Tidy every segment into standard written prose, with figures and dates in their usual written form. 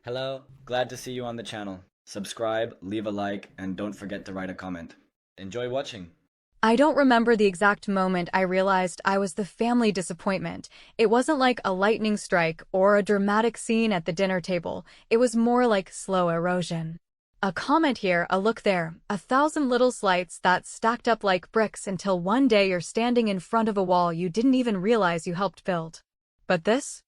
Hello, glad to see you on the channel. Subscribe, leave a like, and don't forget to write a comment. Enjoy watching. I don't remember the exact moment I realized I was the family disappointment. It wasn't like a lightning strike or a dramatic scene at the dinner table. It was more like slow erosion. A comment here, a look there, a thousand little slights that stacked up like bricks until one day you're standing in front of a wall you didn't even realize you helped build. But this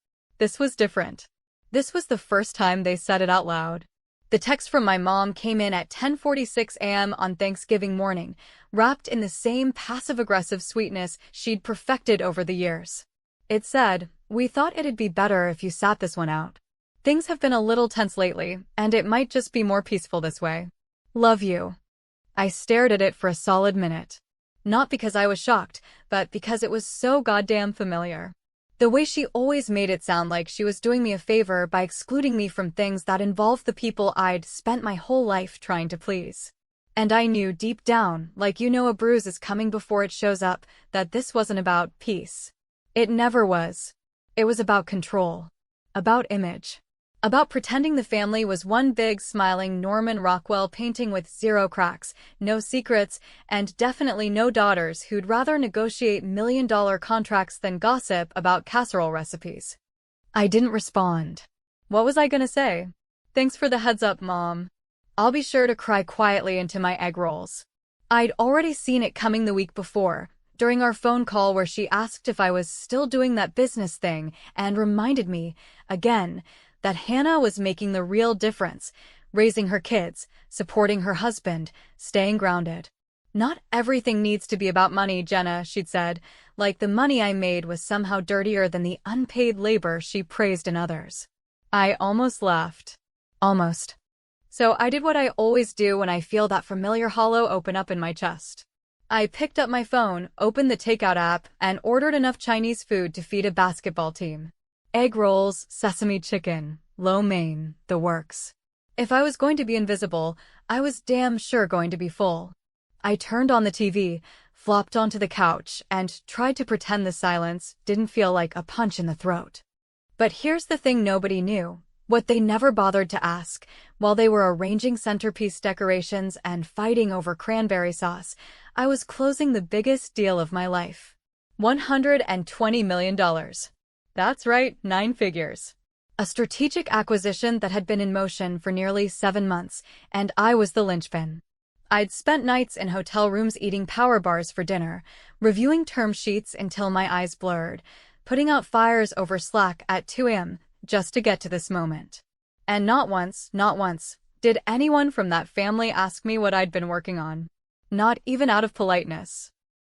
was different. This was the first time they said it out loud. The text from my mom came in at 10:46 a.m. on Thanksgiving morning, wrapped in the same passive-aggressive sweetness she'd perfected over the years. It said, "We thought it'd be better if you sat this one out. Things have been a little tense lately, and it might just be more peaceful this way. Love you." I stared at it for a solid minute. Not because I was shocked, but because it was so goddamn familiar. The way she always made it sound like she was doing me a favor by excluding me from things that involved the people I'd spent my whole life trying to please. And I knew deep down, like a bruise is coming before it shows up, that this wasn't about peace. It never was. It was about control. About image. About pretending the family was one big smiling Norman Rockwell painting with zero cracks, no secrets, and definitely no daughters who'd rather negotiate million-dollar contracts than gossip about casserole recipes. I didn't respond. What was I gonna say? Thanks for the heads up, Mom. I'll be sure to cry quietly into my egg rolls. I'd already seen it coming the week before, during our phone call where she asked if I was still doing that business thing and reminded me, again, that Hannah was making the real difference, raising her kids, supporting her husband, staying grounded. Not everything needs to be about money, Jenna, she'd said, like the money I made was somehow dirtier than the unpaid labor she praised in others. I almost laughed. Almost. So I did what I always do when I feel that familiar hollow open up in my chest. I picked up my phone, opened the takeout app, and ordered enough Chinese food to feed a basketball team. Egg rolls, sesame chicken, lo mein, the works. If I was going to be invisible, I was damn sure going to be full. I turned on the TV, flopped onto the couch, and tried to pretend the silence didn't feel like a punch in the throat. But here's the thing nobody knew, what they never bothered to ask. While they were arranging centerpiece decorations and fighting over cranberry sauce, I was closing the biggest deal of my life. $120 million. That's right, 9 figures. A strategic acquisition that had been in motion for nearly 7 months, and I was the linchpin. I'd spent nights in hotel rooms eating power bars for dinner, reviewing term sheets until my eyes blurred, putting out fires over Slack at 2 a.m. just to get to this moment. And not once, did anyone from that family ask me what I'd been working on. Not even out of politeness.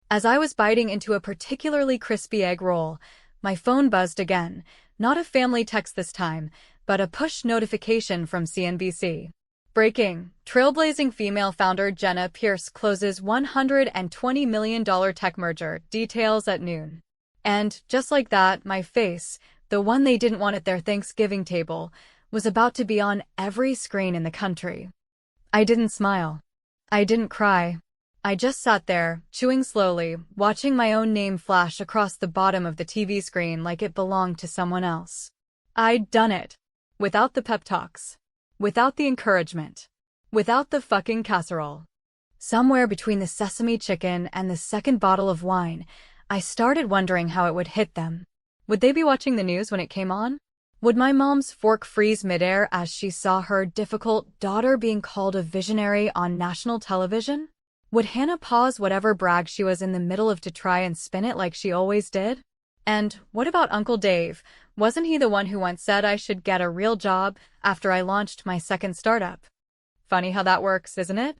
As I was biting into a particularly crispy egg roll, my phone buzzed again, not a family text this time, but a push notification from CNBC. Breaking, trailblazing female founder Jenna Pierce closes $120 million tech merger, details at noon. And, just like that, my face, the one they didn't want at their Thanksgiving table, was about to be on every screen in the country. I didn't smile. I didn't cry. I just sat there, chewing slowly, watching my own name flash across the bottom of the TV screen like it belonged to someone else. I'd done it. Without the pep talks. Without the encouragement. Without the fucking casserole. Somewhere between the sesame chicken and the second bottle of wine, I started wondering how it would hit them. Would they be watching the news when it came on? Would my mom's fork freeze midair as she saw her difficult daughter being called a visionary on national television? Would Hannah pause whatever brag she was in the middle of to try and spin it like she always did? And what about Uncle Dave? Wasn't he the one who once said I should get a real job after I launched my second startup? Funny how that works, isn't it?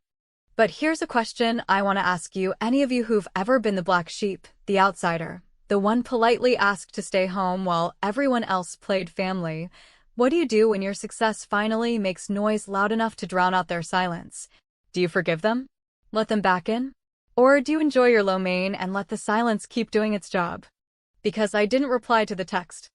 But here's a question I want to ask you, any of you who've ever been the black sheep, the outsider, the one politely asked to stay home while everyone else played family. What do you do when your success finally makes noise loud enough to drown out their silence? Do you forgive them? Let them back in? Or do you enjoy your lo mein and let the silence keep doing its job? Because I didn't reply to the text.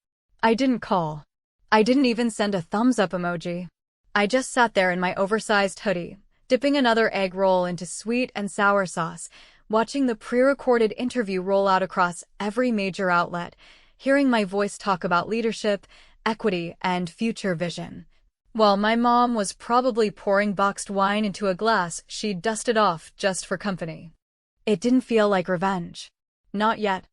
I didn't call. I didn't even send a thumbs up emoji. I just sat there in my oversized hoodie, dipping another egg roll into sweet and sour sauce, watching the pre-recorded interview roll out across every major outlet, hearing my voice talk about leadership, equity, and future vision. While my mom was probably pouring boxed wine into a glass she'd dusted off just for company. It didn't feel like revenge. Not yet.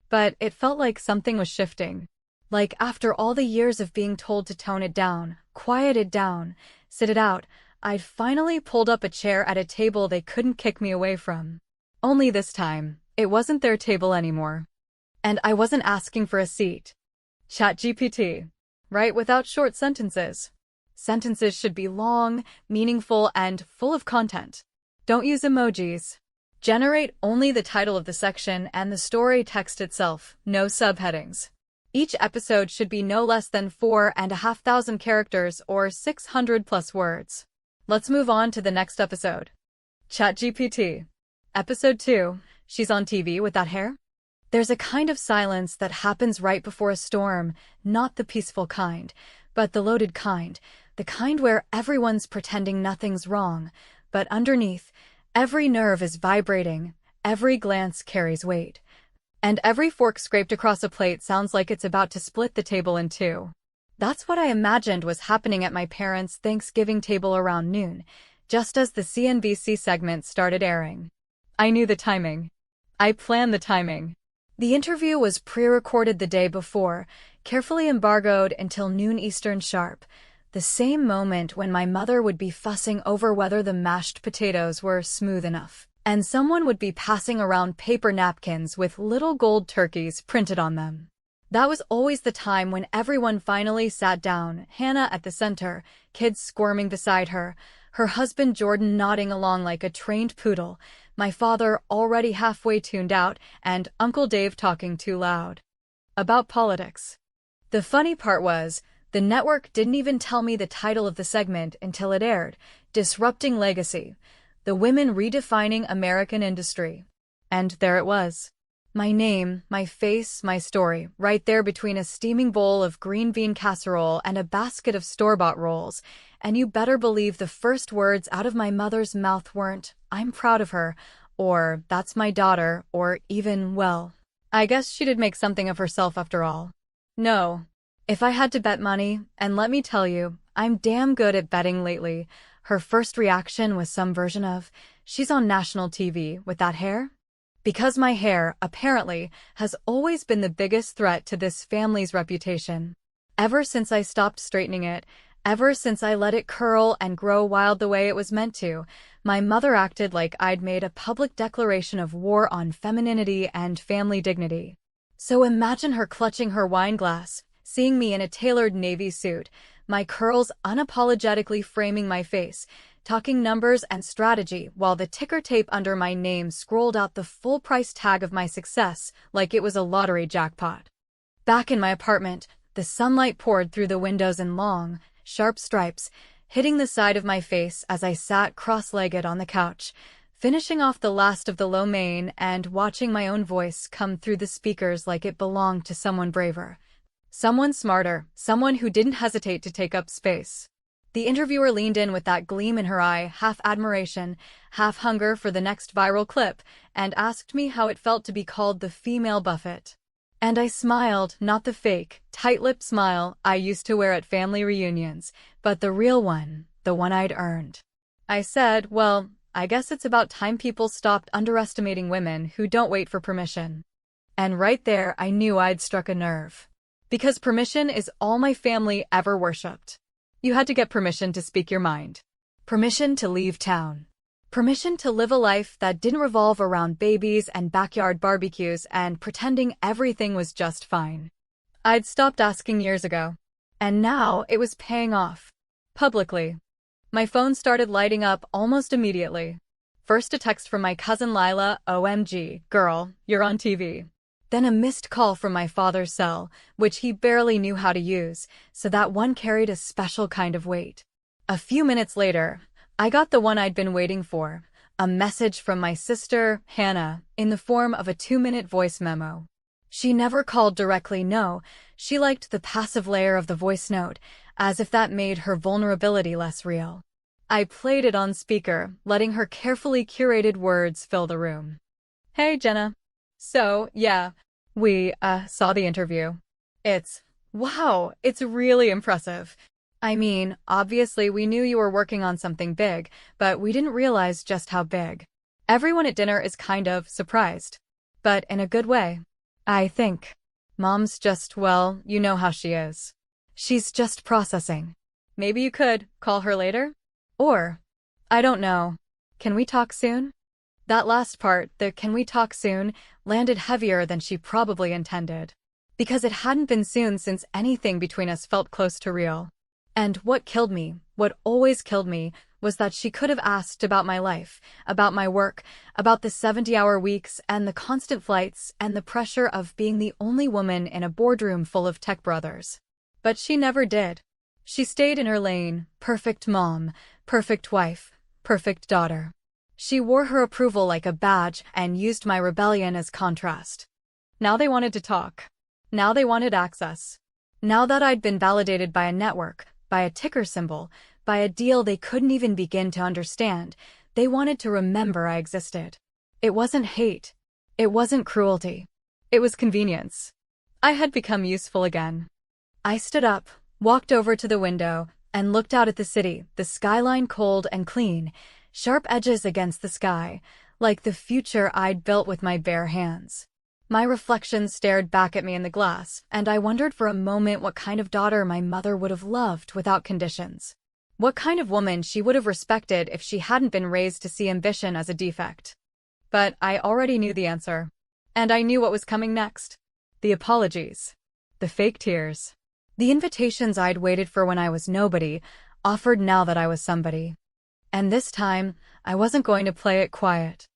But it felt like something was shifting. Like after all the years of being told to tone it down, quiet it down, sit it out, I'd finally pulled up a chair at a table they couldn't kick me away from. Only this time, it wasn't their table anymore. And I wasn't asking for a seat. ChatGPT. Right, without short sentences. Sentences should be long, meaningful, and full of content. Don't use emojis. Generate only the title of the section and the story text itself, no subheadings. Each episode should be no less than 4,500 characters or 600 plus words. Let's move on to the next episode. ChatGPT. Episode 2. She's on TV with that hair? There's a kind of silence that happens right before a storm, not the peaceful kind, but the loaded kind, the kind where everyone's pretending nothing's wrong, but underneath, every nerve is vibrating, every glance carries weight, and every fork scraped across a plate sounds like it's about to split the table in two. That's what I imagined was happening at my parents' Thanksgiving table around noon, just as the CNBC segment started airing. I knew the timing. I planned the timing. The interview was pre-recorded the day before, carefully embargoed until noon Eastern sharp, the same moment when my mother would be fussing over whether the mashed potatoes were smooth enough, and someone would be passing around paper napkins with little gold turkeys printed on them. That was always the time when everyone finally sat down, Hannah at the center, kids squirming beside her, her husband Jordan nodding along like a trained poodle, my father already halfway tuned out, and Uncle Dave talking too loud. About politics. The funny part was, the network didn't even tell me the title of the segment until it aired, Disrupting Legacy, the women redefining American industry. And there it was. My name, my face, my story, right there between a steaming bowl of green bean casserole and a basket of store-bought rolls. And you better believe the first words out of my mother's mouth weren't, "I'm proud of her," or "that's my daughter," or even, "well, I guess she did make something of herself after all." No. If I had to bet money, and let me tell you, I'm damn good at betting lately, her first reaction was some version of, "She's on national TV with that hair?" Because my hair, apparently, has always been the biggest threat to this family's reputation. Ever since I stopped straightening it, ever since I let it curl and grow wild the way it was meant to, my mother acted like I'd made a public declaration of war on femininity and family dignity. So imagine her clutching her wine glass, seeing me in a tailored navy suit, my curls unapologetically framing my face, talking numbers and strategy while the ticker tape under my name scrolled out the full price tag of my success like it was a lottery jackpot. Back in my apartment, the sunlight poured through the windows in long, sharp stripes, hitting the side of my face as I sat cross-legged on the couch, finishing off the last of the lo mein and watching my own voice come through the speakers like it belonged to someone braver. Someone smarter, someone who didn't hesitate to take up space. The interviewer leaned in with that gleam in her eye, half admiration, half hunger for the next viral clip, and asked me how it felt to be called the female Buffett. And I smiled, not the fake, tight-lipped smile I used to wear at family reunions, but the real one, the one I'd earned. I said, well, I guess it's about time people stopped underestimating women who don't wait for permission. And right there I knew I'd struck a nerve. Because permission is all my family ever worshipped. You had to get permission to speak your mind. Permission to leave town. Permission to live a life that didn't revolve around babies and backyard barbecues and pretending everything was just fine. I'd stopped asking years ago. And now it was paying off. Publicly. My phone started lighting up almost immediately. First a text from my cousin Lila, "OMG, girl, you're on TV." Then a missed call from my father's cell, which he barely knew how to use, so that one carried a special kind of weight. A few minutes later, I got the one I'd been waiting for, a message from my sister, Hannah, in the form of a 2-minute voice memo. She never called directly, no, she liked the passive layer of the voice note, as if that made her vulnerability less real. I played it on speaker, letting her carefully curated words fill the room. "Hey, Jenna. So, yeah, we, saw the interview. Wow, it's really impressive. I mean, obviously we knew you were working on something big, but we didn't realize just how big. Everyone at dinner is kind of surprised. But in a good way. I think. Mom's just, well, you know how she is. She's just processing. Maybe you could call her later? Or, I don't know. Can we talk soon? That last part, the can we talk soon, landed heavier than she probably intended. Because it hadn't been soon since anything between us felt close to real. And what killed me, what always killed me, was that she could have asked about my life, about my work, about the 70-hour weeks and the constant flights and the pressure of being the only woman in a boardroom full of tech brothers. But she never did. She stayed in her lane, perfect mom, perfect wife, perfect daughter. She wore her approval like a badge and used my rebellion as contrast. Now they wanted to talk. Now they wanted access. Now that I'd been validated by a network, by a ticker symbol, by a deal they couldn't even begin to understand, they wanted to remember I existed. It wasn't hate. It wasn't cruelty. It was convenience. I had become useful again. I stood up, walked over to the window, and looked out at the city, the skyline cold and clean, sharp edges against the sky, like the future I'd built with my bare hands. My reflection stared back at me in the glass, and I wondered for a moment what kind of daughter my mother would have loved without conditions. What kind of woman she would have respected if she hadn't been raised to see ambition as a defect. But I already knew the answer. And I knew what was coming next. The apologies. The fake tears. The invitations I'd waited for when I was nobody, offered now that I was somebody. And this time, I wasn't going to play it quiet.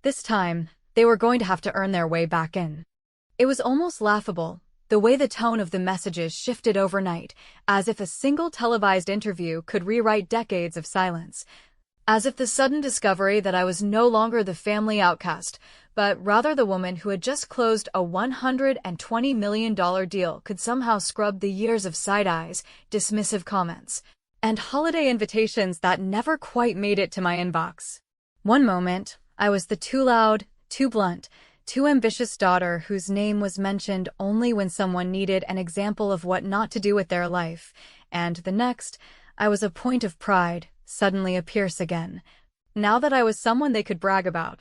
This time, they were going to have to earn their way back in. It was almost laughable, the way the tone of the messages shifted overnight, as if a single televised interview could rewrite decades of silence. As if the sudden discovery that I was no longer the family outcast, but rather the woman who had just closed a $120 million deal could somehow scrub the years of side eyes, dismissive comments, and holiday invitations that never quite made it to my inbox. One moment, I was the too loud, too blunt, too ambitious daughter whose name was mentioned only when someone needed an example of what not to do with their life, and the next, I was a point of pride, suddenly a Pierce again, now that I was someone they could brag about.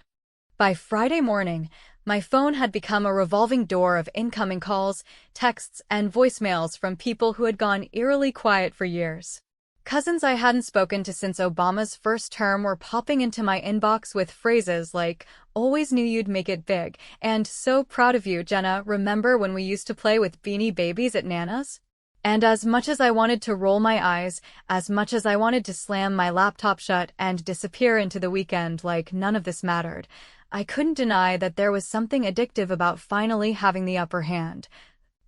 By Friday morning, my phone had become a revolving door of incoming calls, texts, and voicemails from people who had gone eerily quiet for years. Cousins I hadn't spoken to since Obama's first term were popping into my inbox with phrases like, "Always knew you'd make it big," and "So proud of you, Jenna, remember when we used to play with Beanie Babies at Nana's?" And as much as I wanted to roll my eyes, as much as I wanted to slam my laptop shut and disappear into the weekend like none of this mattered, I couldn't deny that there was something addictive about finally having the upper hand,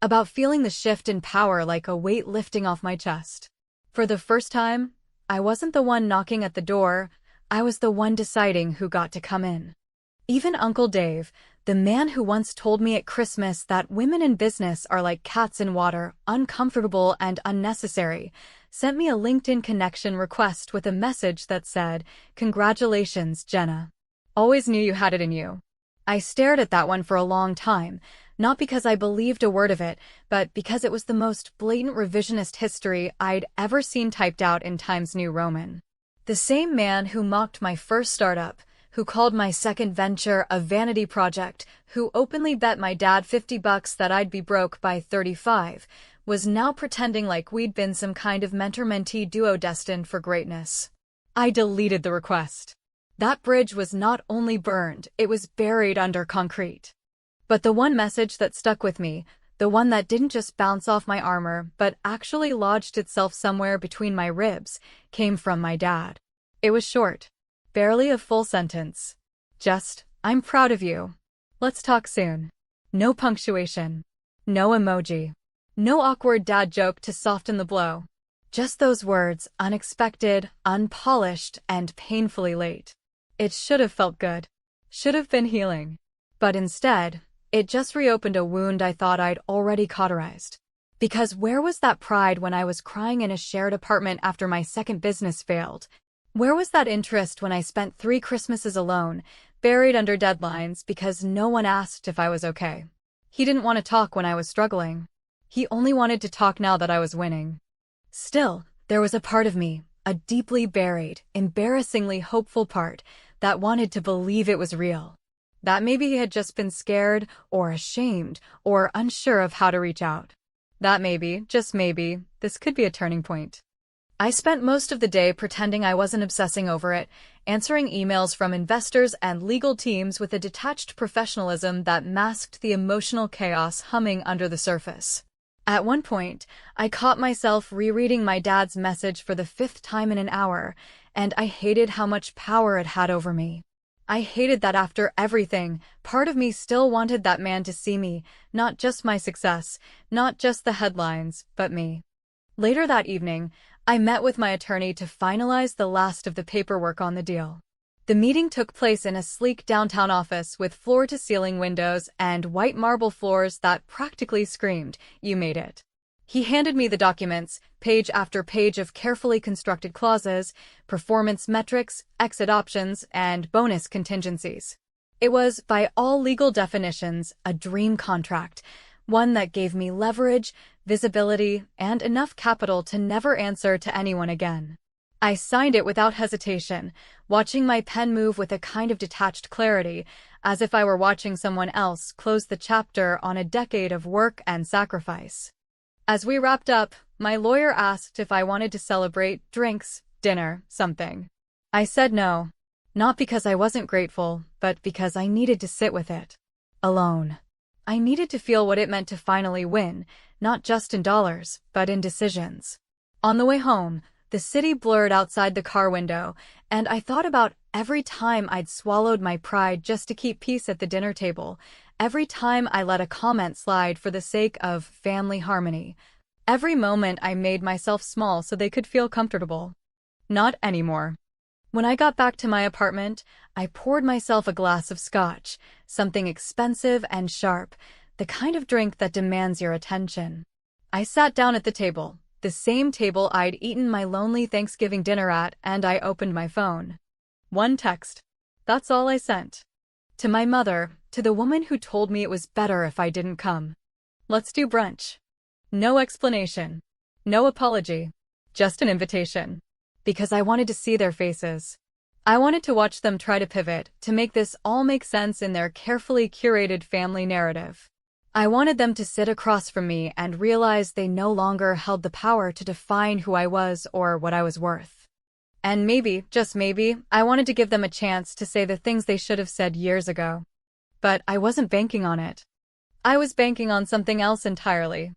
about feeling the shift in power like a weight lifting off my chest. For the first time, I wasn't the one knocking at the door, I was the one deciding who got to come in. Even Uncle Dave, the man who once told me at Christmas that women in business are like cats in water, uncomfortable and unnecessary, sent me a LinkedIn connection request with a message that said, "Congratulations, Jenna. Always knew you had it in you." I stared at that one for a long time, not because I believed a word of it, but because it was the most blatant revisionist history I'd ever seen typed out in Times New Roman. The same man who mocked my first startup, who called my second venture a vanity project, who openly bet my dad $50 that I'd be broke by 35, was now pretending like we'd been some kind of mentor-mentee duo destined for greatness. I deleted the request. That bridge was not only burned, it was buried under concrete. But the one message that stuck with me, the one that didn't just bounce off my armor but actually lodged itself somewhere between my ribs, came from my dad. It was short. Barely a full sentence. Just, "I'm proud of you. Let's talk soon." No punctuation. No emoji. No awkward dad joke to soften the blow. Just those words, unexpected, unpolished, and painfully late. It should have felt good. Should have been healing. But instead, it just reopened a wound I thought I'd already cauterized. Because where was that pride when I was crying in a shared apartment after my second business failed? Where was that interest when I spent 3 Christmases alone, buried under deadlines because no one asked if I was okay? He didn't want to talk when I was struggling. He only wanted to talk now that I was winning. Still, There was a part of me, a deeply buried, embarrassingly hopeful part, that wanted to believe it was real. That maybe he had just been scared, or ashamed, or unsure of how to reach out. That maybe, just maybe, this could be a turning point. I spent most of the day pretending I wasn't obsessing over it, answering emails from investors and legal teams with a detached professionalism that masked the emotional chaos humming under the surface. At one point, I caught myself rereading my dad's message for the 5th time in an hour, and I hated how much power it had over me. I hated that after everything, part of me still wanted that man to see me, not just my success, not just the headlines, but me. Later that evening, I met with my attorney to finalize the last of the paperwork on the deal. The meeting took place in a sleek downtown office with floor-to-ceiling windows and white marble floors that practically screamed, "You made it." He handed me the documents, page after page of carefully constructed clauses, performance metrics, exit options, and bonus contingencies. It was, by all legal definitions, a dream contract, one that gave me leverage, visibility, and enough capital to never answer to anyone again. I signed it without hesitation, watching my pen move with a kind of detached clarity, as if I were watching someone else close the chapter on a decade of work and sacrifice. As we wrapped up, my lawyer asked if I wanted to celebrate, drinks, dinner, something. I said no, not because I wasn't grateful, but because I needed to sit with it. Alone. I needed to feel what it meant to finally win, not just in dollars, but in decisions. On the way home, the city blurred outside the car window, and I thought about every time I'd swallowed my pride just to keep peace at the dinner table, every time I let a comment slide for the sake of family harmony, every moment I made myself small so they could feel comfortable. Not anymore. When I got back to my apartment, I poured myself a glass of scotch, something expensive and sharp, the kind of drink that demands your attention. I sat down at the table, the same table I'd eaten my lonely Thanksgiving dinner at, and I opened my phone. One text. That's all I sent. To my mother, to the woman who told me it was better if I didn't come. Let's do brunch. No explanation. No apology. Just an invitation. Because I wanted to see their faces. I wanted to watch them try to pivot, to make this all make sense in their carefully curated family narrative. I wanted them to sit across from me and realize they no longer held the power to define who I was or what I was worth. And maybe, just maybe, I wanted to give them a chance to say the things they should have said years ago. But I wasn't banking on it. I was banking on something else entirely.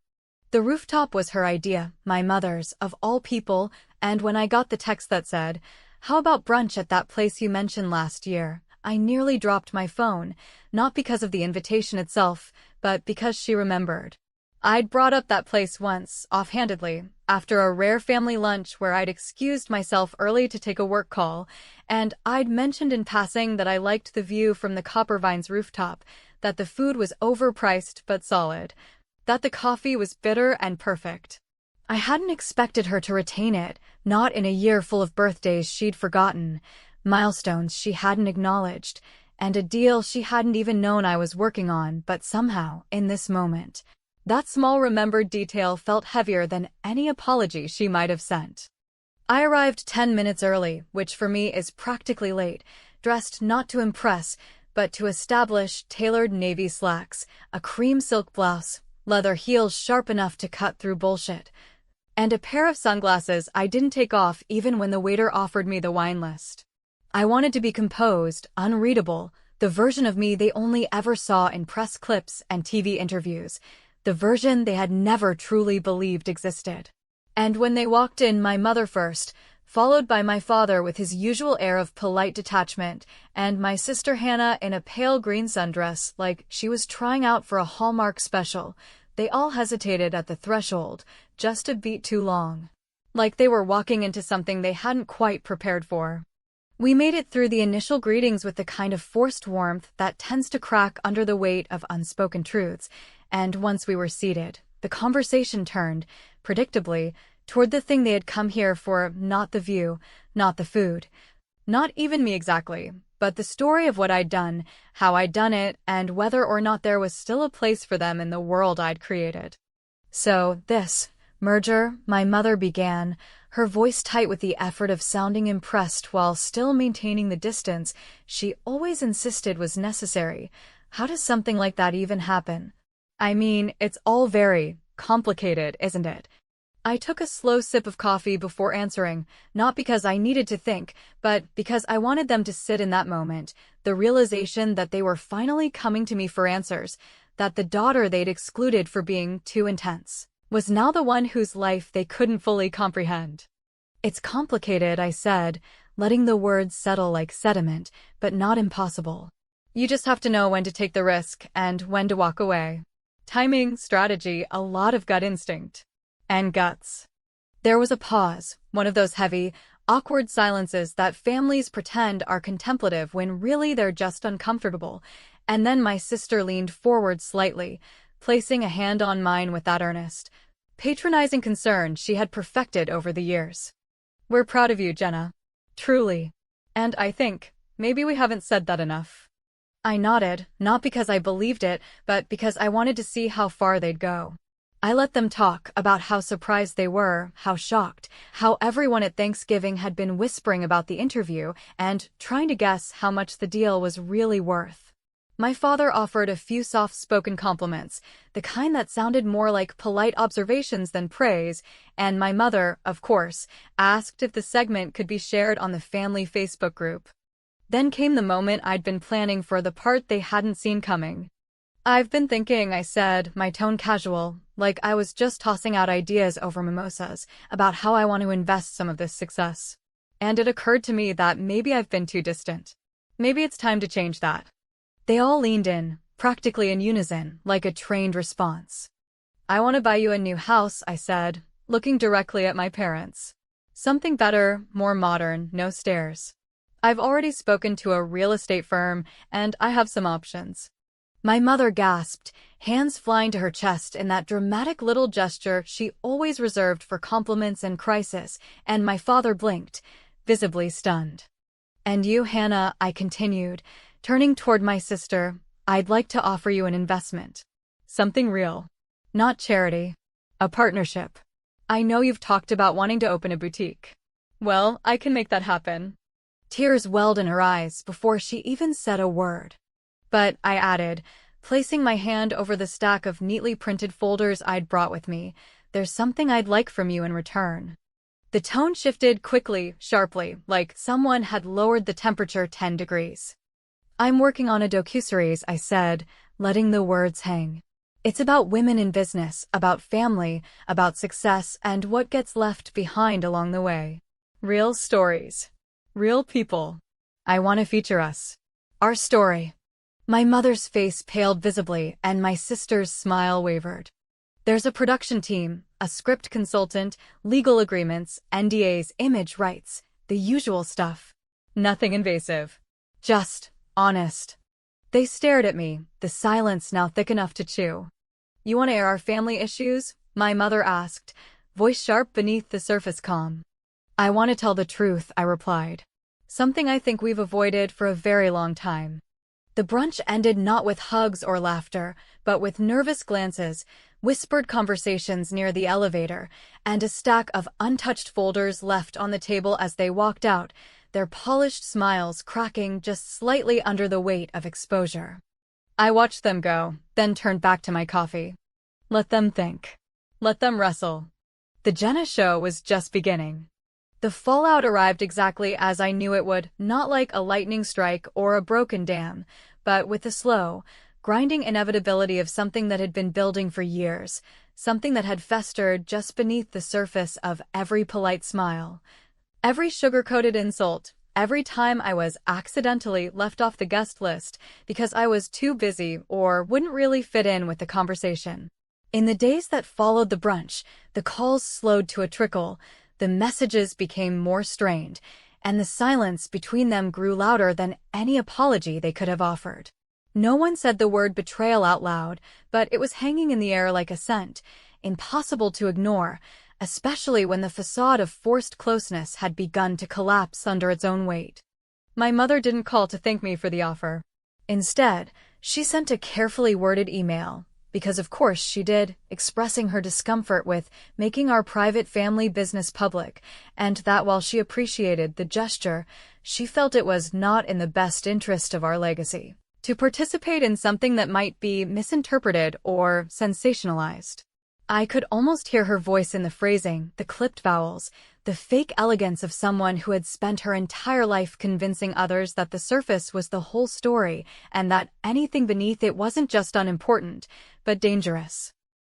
The rooftop was her idea, my mother's, of all people, and when I got the text that said, "How about brunch at that place you mentioned last year?" I nearly dropped my phone, not because of the invitation itself, but because she remembered. I'd brought up that place once, offhandedly, after a rare family lunch where I'd excused myself early to take a work call, and I'd mentioned in passing that I liked the view from the Coppervine's rooftop, that the food was overpriced but solid, that the coffee was bitter and perfect. I hadn't expected her to retain it, not in a year full of birthdays she'd forgotten, milestones she hadn't acknowledged, and a deal she hadn't even known I was working on, but somehow, in this moment, that small remembered detail felt heavier than any apology she might have sent. I arrived 10 minutes early, which for me is practically late, dressed not to impress, but to establish tailored navy slacks, a cream silk blouse, leather heels sharp enough to cut through bullshit, and a pair of sunglasses I didn't take off even when the waiter offered me the wine list. I wanted to be composed, unreadable, the version of me they only ever saw in press clips and TV interviews, the version they had never truly believed existed. And when they walked in, my mother first, followed by my father with his usual air of polite detachment, and my sister Hannah in a pale green sundress like she was trying out for a Hallmark special, they all hesitated at the threshold, just a beat too long. Like they were walking into something they hadn't quite prepared for. We made it through the initial greetings with the kind of forced warmth that tends to crack under the weight of unspoken truths, and once we were seated, the conversation turned, predictably, toward the thing they had come here for, not the view, not the food, not even me exactly, but the story of what I'd done, how I'd done it, and whether or not there was still a place for them in the world I'd created. So, this, Merger, my mother began, her voice tight with the effort of sounding impressed while still maintaining the distance she always insisted was necessary. How does something like that even happen? I mean, it's all very complicated, isn't it? I took a slow sip of coffee before answering, not because I needed to think, but because I wanted them to sit in that moment, the realization that they were finally coming to me for answers, that the daughter they'd excluded for being too intense was now the one whose life they couldn't fully comprehend. It's complicated, I said, letting the words settle like sediment, but not impossible. You just have to know when to take the risk and when to walk away. Timing, strategy, a lot of gut instinct. And guts. There was a pause, one of those heavy, awkward silences that families pretend are contemplative when really they're just uncomfortable, and then my sister leaned forward slightly, placing a hand on mine with that earnest, patronizing concern she had perfected over the years. We're proud of you, Jenna. Truly. And I think, maybe we haven't said that enough. I nodded, not because I believed it, but because I wanted to see how far they'd go. I let them talk about how surprised they were, how shocked, how everyone at Thanksgiving had been whispering about the interview and trying to guess how much the deal was really worth. My father offered a few soft-spoken compliments, the kind that sounded more like polite observations than praise, and my mother, of course, asked if the segment could be shared on the family Facebook group. Then came the moment I'd been planning for, the part they hadn't seen coming. I've been thinking, I said, my tone casual, like I was just tossing out ideas over mimosas, about how I want to invest some of this success. And it occurred to me that maybe I've been too distant. Maybe it's time to change that. They all leaned in, practically in unison, like a trained response. I want to buy you a new house, I said, looking directly at my parents. Something better, more modern, no stairs. I've already spoken to a real estate firm, and I have some options. My mother gasped, hands flying to her chest in that dramatic little gesture she always reserved for compliments and crisis, and my father blinked, visibly stunned. And you, Hannah, I continued, turning toward my sister, I'd like to offer you an investment. Something real. Not charity. A partnership. I know you've talked about wanting to open a boutique. Well, I can make that happen. Tears welled in her eyes before she even said a word. But, I added, placing my hand over the stack of neatly printed folders I'd brought with me, there's something I'd like from you in return. The tone shifted quickly, sharply, like someone had lowered the temperature 10 degrees. I'm working on a docuseries, I said, letting the words hang. It's about women in business, about family, about success, and what gets left behind along the way. Real stories. Real people. I want to feature us. Our story. My mother's face paled visibly, and my sister's smile wavered. There's a production team, a script consultant, legal agreements, NDAs, image rights, the usual stuff. Nothing invasive. Just honest. They stared at me, the silence now thick enough to chew. You want to air our family issues? My mother asked, voice sharp beneath the surface calm. I want to tell the truth, I replied. Something I think we've avoided for a very long time. The brunch ended not with hugs or laughter, but with nervous glances, whispered conversations near the elevator, and a stack of untouched folders left on the table as they walked out, their polished smiles cracking just slightly under the weight of exposure. I watched them go, then turned back to my coffee. Let them think. Let them wrestle. The Jenna show was just beginning. The fallout arrived exactly as I knew it would, not like a lightning strike or a broken dam, but with the slow, grinding inevitability of something that had been building for years, something that had festered just beneath the surface of every polite smile, every sugar-coated insult, every time I was accidentally left off the guest list because I was too busy or wouldn't really fit in with the conversation. In the days that followed the brunch, the calls slowed to a trickle, the messages became more strained, and the silence between them grew louder than any apology they could have offered. No one said the word betrayal out loud, but it was hanging in the air like a scent, impossible to ignore, especially when the facade of forced closeness had begun to collapse under its own weight. My mother didn't call to thank me for the offer. Instead, she sent a carefully worded email, Because of course she did, expressing her discomfort with making our private family business public, and that while she appreciated the gesture, she felt it was not in the best interest of our legacy to participate in something that might be misinterpreted or sensationalized. I could almost hear her voice in the phrasing, the clipped vowels, the fake elegance of someone who had spent her entire life convincing others that the surface was the whole story and that anything beneath it wasn't just unimportant, but dangerous.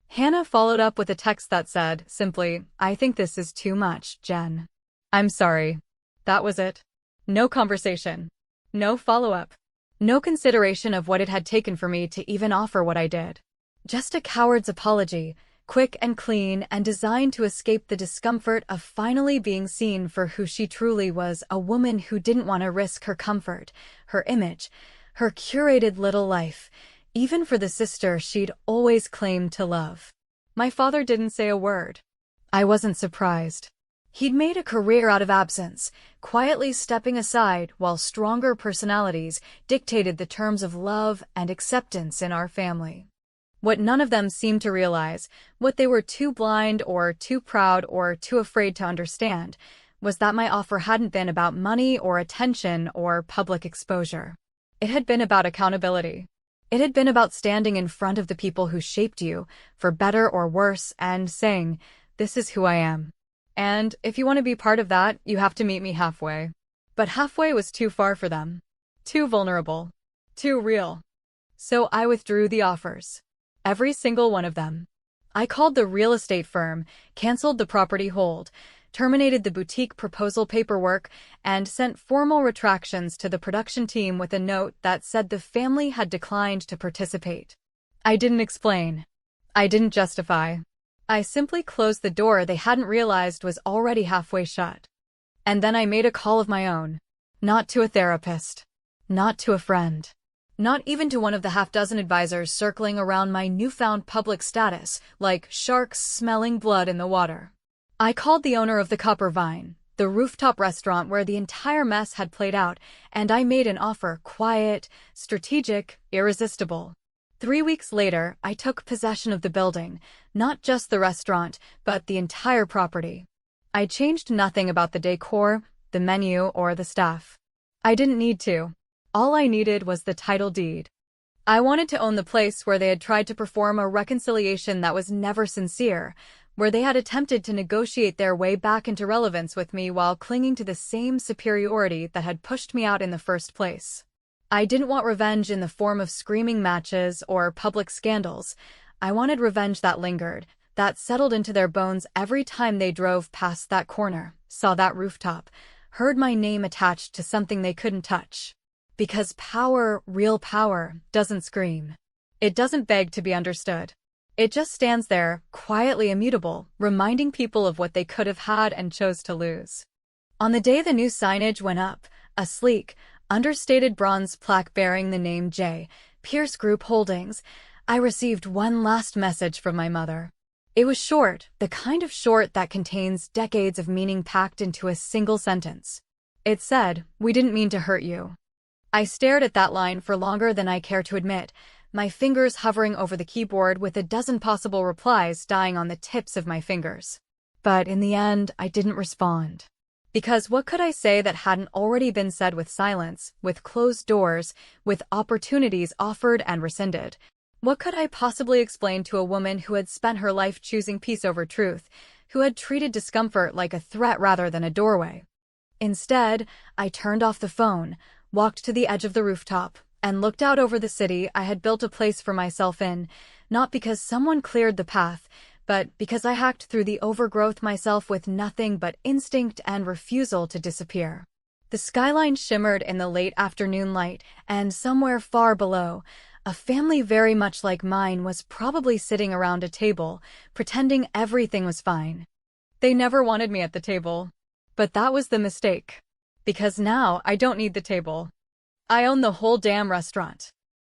Hannah followed up with a text that said, simply, "I think this is too much, Jen. I'm sorry." That was it. No conversation. No follow-up. No consideration of what it had taken for me to even offer what I did. Just a coward's apology, quick and clean and designed to escape the discomfort of finally being seen for who she truly was, a woman who didn't want to risk her comfort, her image, her curated little life, even for the sister she'd always claimed to love. My father didn't say a word. I wasn't surprised. He'd made a career out of absence, quietly stepping aside while stronger personalities dictated the terms of love and acceptance in our family. What none of them seemed to realize, what they were too blind or too proud or too afraid to understand, was that my offer hadn't been about money or attention or public exposure. It had been about accountability. It had been about standing in front of the people who shaped you, for better or worse, and saying, "This is who I am. And if you want to be part of that, you have to meet me halfway." But halfway was too far for them. Too vulnerable. Too real. So I withdrew the offers. Every single one of them. I called the real estate firm, canceled the property hold, terminated the boutique proposal paperwork, and sent formal retractions to the production team with a note that said the family had declined to participate. I didn't explain. I didn't justify. I simply closed the door they hadn't realized was already halfway shut. And then I made a call of my own. Not to a therapist. Not to a friend. Not even to one of the half-dozen advisors circling around my newfound public status, like sharks smelling blood in the water. I called the owner of the Copper Vine, the rooftop restaurant where the entire mess had played out, and I made an offer, quiet, strategic, irresistible. 3 weeks later, I took possession of the building, not just the restaurant, but the entire property. I changed nothing about the decor, the menu, or the staff. I didn't need to. All I needed was the title deed. I wanted to own the place where they had tried to perform a reconciliation that was never sincere, where they had attempted to negotiate their way back into relevance with me while clinging to the same superiority that had pushed me out in the first place. I didn't want revenge in the form of screaming matches or public scandals. I wanted revenge that lingered, that settled into their bones every time they drove past that corner, saw that rooftop, heard my name attached to something they couldn't touch. Because power, real power, doesn't scream. It doesn't beg to be understood. It just stands there, quietly immutable, reminding people of what they could have had and chose to lose. On the day the new signage went up, a sleek, understated bronze plaque bearing the name J. Pierce Group Holdings, I received one last message from my mother. It was short, the kind of short that contains decades of meaning packed into a single sentence. It said, "We didn't mean to hurt you." I stared at that line for longer than I care to admit, my fingers hovering over the keyboard with a dozen possible replies dying on the tips of my fingers. But in the end, I didn't respond. Because what could I say that hadn't already been said with silence, with closed doors, with opportunities offered and rescinded? What could I possibly explain to a woman who had spent her life choosing peace over truth, who had treated discomfort like a threat rather than a doorway? Instead, I turned off the phone, walked to the edge of the rooftop, and looked out over the city I had built a place for myself in, not because someone cleared the path, but because I hacked through the overgrowth myself with nothing but instinct and refusal to disappear. The skyline shimmered in the late afternoon light, and somewhere far below, a family very much like mine was probably sitting around a table, pretending everything was fine. They never wanted me at the table. But that was the mistake. Because now I don't need the table. I own the whole damn restaurant.